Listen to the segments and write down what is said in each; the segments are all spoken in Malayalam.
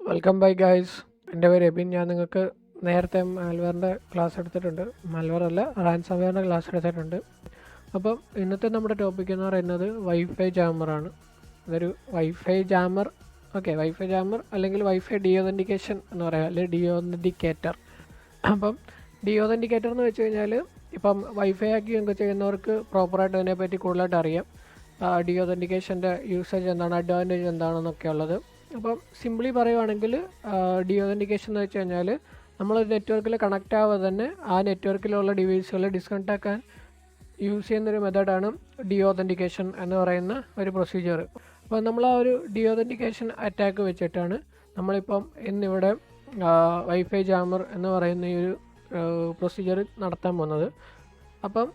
Welcome bye guys. എൻ്റെ പേര് എബിൻ. ഞാൻ നിങ്ങൾക്ക് നേരത്തെ മാൽവെയറിൻ്റെ ക്ലാസ് എടുത്തിട്ടുണ്ട്. മാൽവെയർ അല്ല, റാൻസംവെയറിൻ്റെ ക്ലാസ് എടുത്തിട്ടുണ്ട്. അപ്പം ഇന്നത്തെ നമ്മുടെ ടോപ്പിക് എന്ന് പറയുന്നത് വൈഫൈ ജാമറാണ്. അതൊരു വൈഫൈ ജാമർ, വൈഫൈ ജാമർ അല്ലെങ്കിൽ വൈഫൈ ഡിയോതൻറ്റിക്കേഷൻ എന്ന് പറയാം, അല്ലെങ്കിൽ ഡിയോതൻറ്റിക്കേറ്റർ. അപ്പം ഡിയോതൻറ്റിക്കേറ്റർ എന്ന് വെച്ച് കഴിഞ്ഞാൽ ഇപ്പം വൈഫൈ ആക്കി നിങ്ങൾക്ക് ചെയ്യുന്നവർക്ക് പ്രോപ്പറായിട്ട് അതിനെപ്പറ്റി കൂടുതലായിട്ട് അറിയാം. ഡിയോതൻറ്റിക്കേഷൻ്റെ യൂസേജ് എന്താണ്, അഡ്വാൻറ്റേജ് എന്താണെന്നൊക്കെ ഉള്ളത്. അപ്പം സിംപ്ലി പറയുവാണെങ്കിൽ ഡിയോതൻറ്റിക്കേഷൻ എന്ന് വെച്ച് കഴിഞ്ഞാൽ നമ്മളൊരു നെറ്റ്വർക്കിൽ കണക്റ്റ് ആവാതെ തന്നെ ആ നെറ്റ്വർക്കിലുള്ള ഡിവൈസുകൾ ഡിസ്കണക്റ്റ് ആക്കാൻ യൂസ് ചെയ്യുന്നൊരു മെത്തേഡാണ് ഡിയോതൻറ്റിക്കേഷൻ എന്ന് പറയുന്ന ഒരു പ്രൊസീജിയർ. അപ്പോൾ നമ്മൾ ആ ഒരു ഡിയോതൻറ്റിക്കേഷൻ അറ്റാക്ക് വെച്ചിട്ടാണ് നമ്മളിപ്പം ഇന്നിവിടെ വൈഫൈ ജാമർ എന്ന് പറയുന്ന ഈ ഒരു പ്രൊസീജിയർ നടത്താൻ പോകുന്നത്. അപ്പം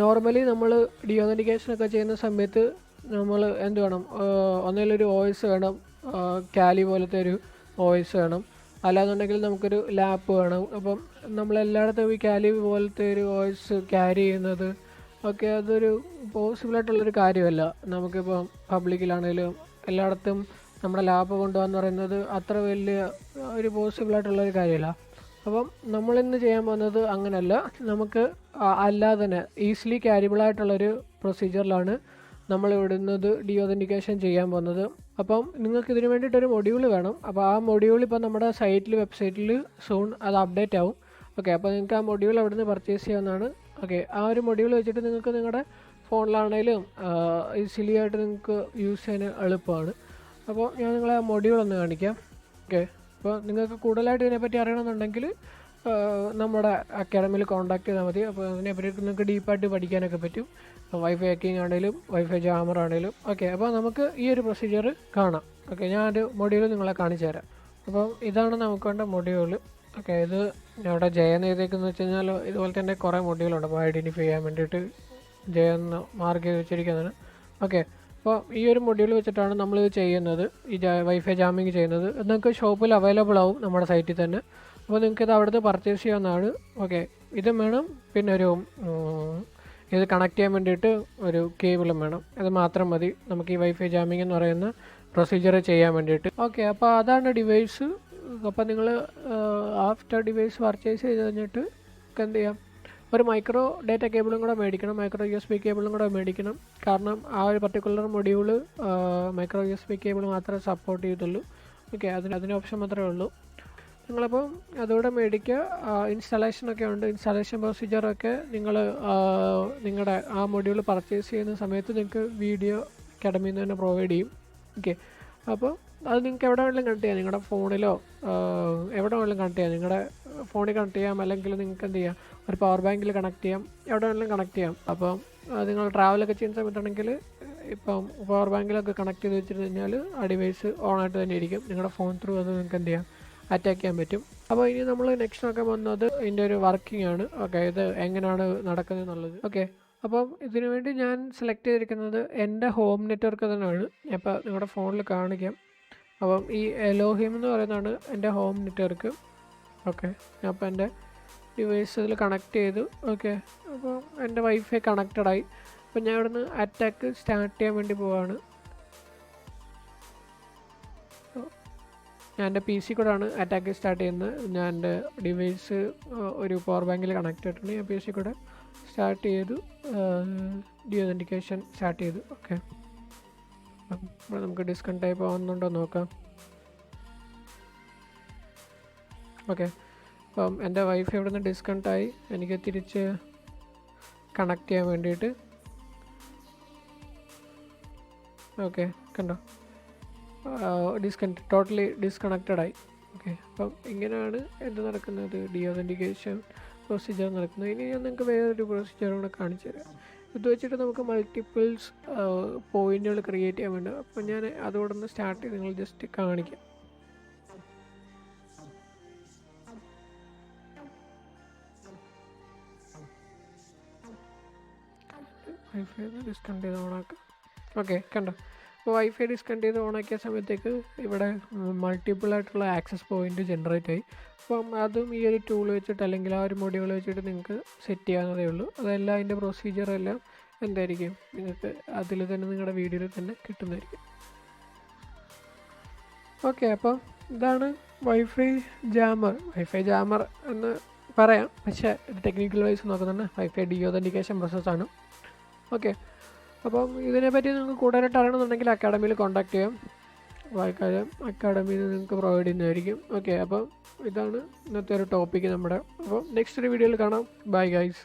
നോർമലി നമ്മൾ ഡിയോതൻറ്റിക്കേഷനൊക്കെ ചെയ്യുന്ന സമയത്ത് നമ്മൾ എന്ത് വേണം, ഒന്നിലൊരു വോയിസ് വേണം, കാലി പോലത്തെ ഒരു വോയിസ് വേണം, അല്ലാന്നുണ്ടെങ്കിൽ നമുക്കൊരു ലാപ്പ് വേണം. അപ്പം നമ്മളെല്ലായിടത്തും ഈ കാലി പോലത്തെ ഒരു വോയിസ് ക്യാരി ചെയ്യുന്നത് അതൊരു പോസിബിളായിട്ടുള്ളൊരു കാര്യമല്ല. നമുക്കിപ്പം പബ്ലിക്കിലാണെങ്കിലും എല്ലായിടത്തും നമ്മുടെ ലാപ്പ് കൊണ്ടുപോകാന്ന് പറയുന്നത് അത്ര വലിയ ഒരു പോസിബിളായിട്ടുള്ളൊരു കാര്യമല്ല. അപ്പം നമ്മളിന്ന് ചെയ്യാൻ പോകുന്നത് അങ്ങനെയല്ല, നമുക്ക് അല്ലാതെ തന്നെ ഈസിലി ക്യാരിബിളായിട്ടുള്ളൊരു പ്രൊസീജിയറിലാണ് നമ്മൾ ഇവിടുന്നത് ഡിയോതൻറ്റിക്കേഷൻ ചെയ്യാൻ പോകുന്നത്. അപ്പം നിങ്ങൾക്ക് ഇതിന് വേണ്ടിയിട്ടൊരു മൊഡ്യൂൾ വേണം. അപ്പോൾ ആ മൊഡ്യൂൾ ഇപ്പോൾ നമ്മുടെ വെബ്സൈറ്റിൽ സൂൺ അത് അപ്ഡേറ്റ് ആവും. അപ്പോൾ നിങ്ങൾക്ക് ആ മൊഡ്യൂൾ അവിടെ നിന്ന് പർച്ചേസ് ചെയ്യാവുന്നതാണ്. ആ ഒരു മൊഡ്യൂൾ വെച്ചിട്ട് നിങ്ങൾക്ക് നിങ്ങളുടെ ഫോണിലാണെങ്കിലും ഈസിലി ആയിട്ട് നിങ്ങൾക്ക് യൂസ് ചെയ്യാൻ എളുപ്പമാണ്. അപ്പോൾ ഞാൻ നിങ്ങളെ ആ മൊഡ്യൂൾ ഒന്ന് കാണിക്കാം. അപ്പോൾ നിങ്ങൾക്ക് കൂടുതലായിട്ട് ഇതിനെപ്പറ്റി അറിയണമെന്നുണ്ടെങ്കിൽ നമ്മുടെ അക്കാഡമിയിൽ കോൺടാക്ട് ചെയ്താൽ മതി. അപ്പോൾ അതിനെപ്പറ്റി നിങ്ങൾക്ക് ഡീപ്പായിട്ട് പഠിക്കാനൊക്കെ പറ്റും. വൈഫൈ ഹാക്കിംഗ് ആണെങ്കിലും വൈഫൈ ജാമർ ആണെങ്കിലും. അപ്പോൾ നമുക്ക് ഈ ഒരു പ്രൊസീജിയർ കാണാം. ഞാനൊരു മൊഡ്യൂൾ നിങ്ങളെ കാണിച്ചു തരാം. അപ്പം ഇതാണ് നമുക്ക് വേണ്ട മൊഡ്യൂൾ. ഇത് ഇവിടെ ജയെന്ന് എഴുതിയേക്കെന്ന് വെച്ച് കഴിഞ്ഞാൽ ഇതുപോലെ തന്നെ കുറേ മൊഡ്യൂളുണ്ട്. അപ്പോൾ ഐഡൻറ്റിഫൈ ചെയ്യാൻ വേണ്ടിയിട്ട് ജയെന്ന് മാർക്ക് ചെയ്ത് വെച്ചിരിക്കുന്നതാണ്. അപ്പോൾ ഈ ഒരു മൊഡ്യൂൾ വെച്ചിട്ടാണ് നമ്മളിത് ചെയ്യുന്നത്, ഈ വൈഫൈ ജാമിങ് ചെയ്യുന്നത്. നിങ്ങൾക്ക് ഷോപ്പിൽ അവൈലബിൾ ആവും നമ്മുടെ സൈറ്റിൽ തന്നെ. അപ്പോൾ നിങ്ങൾക്കിത് അവിടുന്ന് പർച്ചേസ് ചെയ്യാവുന്നതാണ്. ഇതും വേണം, പിന്നെ ഒരു ഇത് കണക്ട് ചെയ്യാൻ വേണ്ടിയിട്ട് ഒരു കേബിളും വേണം. ഇത് മാത്രം മതി നമുക്ക് ഈ വൈഫൈ ജാമിങ് എന്ന് പറയുന്ന പ്രൊസീജിയർ ചെയ്യാൻ വേണ്ടിയിട്ട്. അപ്പോൾ അതാണ് ഡിവൈസ്. അപ്പോൾ നിങ്ങൾ ആഫ്റ്റർ ഡിവൈസ് പർച്ചേസ് ചെയ്ത് കഴിഞ്ഞിട്ട് എന്ത് ചെയ്യാം, ഒരു മൈക്രോ ഡേറ്റ കേബിളും കൂടെ മേടിക്കണം, മൈക്രോ USB കേബിളും കൂടെ മേടിക്കണം. കാരണം ആ ഒരു particular module micro USB cable മാത്രമേ സപ്പോർട്ട് ചെയ്തുള്ളൂ. അതിന് ഓപ്ഷൻ മാത്രമേ ഉള്ളൂ. നിങ്ങളപ്പോൾ അതുകൂടെ മേടിക്കുക. ഇൻസ്റ്റാളേഷനൊക്കെ ഉണ്ട്. ഇൻസ്റ്റാളേഷൻ പ്രൊസീജിയറൊക്കെ നിങ്ങൾ നിങ്ങളുടെ ആ മൊഡ്യൂൾ പർച്ചേസ് ചെയ്യുന്ന സമയത്ത് നിങ്ങൾക്ക് വീഡിയോ അക്കാഡമിയിൽ നിന്ന് തന്നെ പ്രൊവൈഡ് ചെയ്യും. അപ്പോൾ അത് നിങ്ങൾക്ക് എവിടെ വേണമെങ്കിലും കണക്ട് ചെയ്യാം. നിങ്ങളുടെ ഫോണിലോ എവിടെ വേണമെങ്കിലും കണക്ട് ചെയ്യാം. നിങ്ങളുടെ ഫോണിൽ കണക്ട് ചെയ്യാം, അല്ലെങ്കിൽ നിങ്ങൾക്ക് എന്ത് ചെയ്യാം, ഒരു പവർ ബാങ്കിൽ കണക്ട് ചെയ്യാം, എവിടെ വേണമെങ്കിലും കണക്ട് ചെയ്യാം. അപ്പം നിങ്ങൾ ട്രാവലൊക്കെ ചെയ്യുന്ന സമയത്താണെങ്കിൽ ഇപ്പം പവർ ബാങ്കിലൊക്കെ കണക്ട് ചെയ്ത് വെച്ചിട്ട് കഴിഞ്ഞാൽ ആ ഡിവൈസ് ഓണായിട്ട് തന്നെ ഇരിക്കും. നിങ്ങളുടെ ഫോൺ ത്രൂ അത് നിങ്ങൾക്ക് എന്ത് ചെയ്യാം, അറ്റാക്ക് ചെയ്യാൻ പറ്റും. അപ്പോൾ ഇനി നമ്മൾ നെക്സ്റ്റ് നോക്കാൻ പോകുന്നത് ഇതിൻ്റെ ഒരു വർക്കിംഗ് ആണ്. ഇത് എങ്ങനെയാണ് നടക്കുന്നത് എന്നുള്ളത്. അപ്പം ഇതിനു വേണ്ടി ഞാൻ സെലക്ട് ചെയ്തിരിക്കുന്നത് എൻ്റെ ഹോം നെറ്റ്വർക്ക് തന്നെയാണ്. അപ്പോൾ നിങ്ങളുടെ ഫോണിൽ കാണിക്കാം. അപ്പം ഈ എലോഹിം എന്ന് പറയുന്നതാണ് എൻ്റെ ഹോം നെറ്റ്വർക്ക്. അപ്പോൾ എൻ്റെ ഡിവൈസ് ഇതിൽ കണക്ട് ചെയ്തു. അപ്പോൾ എൻ്റെ വൈഫൈ കണക്റ്റഡായി. അപ്പോൾ ഞാൻ ഇവിടുന്ന് അറ്റാക്ക് സ്റ്റാർട്ട് ചെയ്യാൻ വേണ്ടി പോവാണ്. ഞാൻ എൻ്റെ PC കൂടെയാണ് അറ്റാക്ക് സ്റ്റാർട്ട് ചെയ്യുന്നത്. ഞാൻ എൻ്റെ ഡിവൈസ് ഒരു പവർ ബാങ്കിൽ കണക്ട് ചെയ്തിട്ടുണ്ട്. ഞാൻ PC കൂടെ സ്റ്റാർട്ട് ചെയ്തു, ഡിയോതൻറ്റിക്കേഷൻ സ്റ്റാർട്ട് ചെയ്തു. അപ്പോൾ നമുക്ക് ഡിസ്കണക്ട് ആയി പോകുന്നുണ്ടോ നോക്കാം. അപ്പം എൻ്റെ വൈഫൈ ഇവിടെ നിന്ന് ഡിസ്കണക്ട് ആയി. എനിക്ക് തിരിച്ച് കണക്ട് ചെയ്യാൻ വേണ്ടിയിട്ട് കണ്ടോ, ടോട്ടലി ഡിസ്കണക്റ്റഡ് ആയി. അപ്പം ഇങ്ങനെയാണ് എന്ത് നടക്കുന്നത്, ഡിയോതൻറ്റിക്കേഷൻ പ്രൊസീജിയർ നടക്കുന്നത്. ഇനി ഞാൻ നിങ്ങൾക്ക് വേറൊരു പ്രൊസീജിയർ കൂടെ കാണിച്ചു തരാം. ഇത് വെച്ചിട്ട് നമുക്ക് മൾട്ടിപ്പിൾസ് പോയിന്റുകൾ ക്രിയേറ്റ് ചെയ്യാൻ വേണ്ടി. അപ്പം ഞാൻ അതോടെ ഒന്ന് സ്റ്റാർട്ട് ചെയ്ത് നിങ്ങൾ ജസ്റ്റ് കാണിക്കാം. വൈഫൈ ഡിസ്കണക്ട് ചെയ്ത് ഓണാക്കാം. കണ്ടോ, അപ്പോൾ വൈഫൈ ഡിസ്കണക്ട് ചെയ്ത് ഓണാക്കിയ സമയത്തേക്ക് ഇവിടെ മൾട്ടിപ്പിൾ ആയിട്ടുള്ള ആക്സസ് പോയിന്റ് ജനറേറ്റ് ആയി. അപ്പം അതും ഈ ഒരു ടൂൾ വെച്ചിട്ട് അല്ലെങ്കിൽ ആ ഒരു മൊഡ്യൂൾ വെച്ചിട്ട് നിങ്ങൾക്ക് സെറ്റ് ചെയ്യാവുന്നതേ ഉള്ളൂ. അതെല്ലാം അതിൻ്റെ പ്രൊസീജിയറെല്ലാം എന്തായിരിക്കും നിങ്ങൾക്ക് അതിൽ തന്നെ നിങ്ങളുടെ വീഡിയോയിൽ തന്നെ കിട്ടുന്നതായിരിക്കും. ഓക്കെ, അപ്പോൾ ഇതാണ് വൈഫൈ ജാമർ എന്ന് പറയാം. പക്ഷേ ഇത് ടെക്നിക്കൽ വൈസ് നോക്കുന്നുണ്ട് വൈഫൈ ഡീഓതൻറ്റിക്കേഷൻ പ്രോസസ്സാണ്. ഓക്കെ, അപ്പം ഇതിനെപ്പറ്റി നിങ്ങൾക്ക് കൂടുതലായിട്ട് അറിയണമെന്നുണ്ടെങ്കിൽ അക്കാഡമിയിൽ കോൺടാക്ട് ചെയ്യാം. അക്കാഡമിയിൽ നിങ്ങൾക്ക് പ്രൊവൈഡ് ചെയ്യുന്നതായിരിക്കും. ഓക്കെ, അപ്പം ഇതാണ് ഇന്നത്തെ ഒരു ടോപ്പിക്ക് നമ്മുടെ. അപ്പം നെക്സ്റ്റ് ഒരു വീഡിയോയിൽ കാണാം. Bye guys.